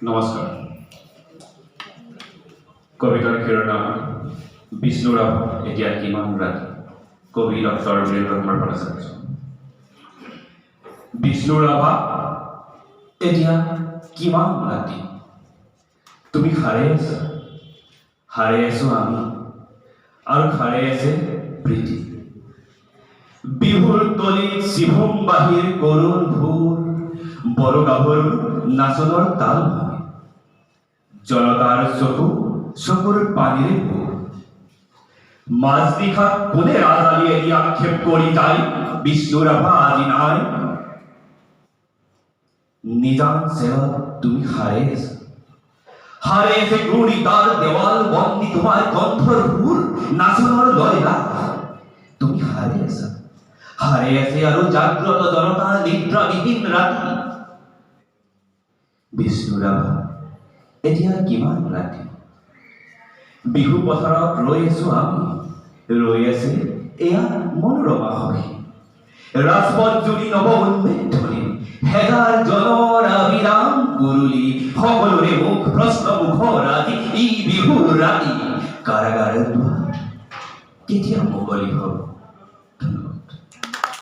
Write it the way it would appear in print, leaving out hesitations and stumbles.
নমস্কাৰ। কবিতাৰ শিৰোনাম বিষ্ণুৰাভা এতিয়া কিমান ৰাতি। কবি ডক্টৰ বীৰেন্দ্ৰ কুমাৰ ভট্টাচাৰ্য। বিষ্ণুৰাভা এতিয়া কিমান ৰাতি। তুমি সাৰে আছা, সাৰে আছো আমি, আৰু সাৰে আছে প্ৰীতি। বিহুৰ তলিত শিভম বাহিৰ কৰুণ ভোৰ, বড়ো গাভৰু নাচনৰ তাল ভাঙে। জনতাৰ চকুৰ পানীৰে ভোৰ। মাজনিশা কোনে ৰাজালি এৰি আক্ষেপ কৰি যায়, বিষ্ণুৰাভা আজি নাই। নিজান সেৱা তুমি হাৰে আছা, হাৰে আছে গুণিতাৰ দেৱাল বন্দী তোমাৰ কণ্ঠৰ সুৰ, নাচনৰ লয় ৰাগ। তুমি হাৰে আছা, হাৰে আছে আৰু জাগ্ৰত জনতাৰ নিদ্ৰাবিহীন ৰাতি। বিষ্ণুৰাভা এতিয়া কিমান ৰাতি। বিহু পথাৰত ৰৈ আছো আমি, ৰৈ আছে এয়া মনোৰমা সখী। ৰাজপথ জুৰি নৱ উন্মেষ ধ্বনি, হেজাৰ জনৰ আবিৰাম কুৰুলি, সকলোৰে মুখ প্ৰশ্ন মুখৰ আজি ই বিহুৰ ৰাতি। কাৰাগাৰৰ দুৱাৰ কেতিয়া মুকলি হ'ব।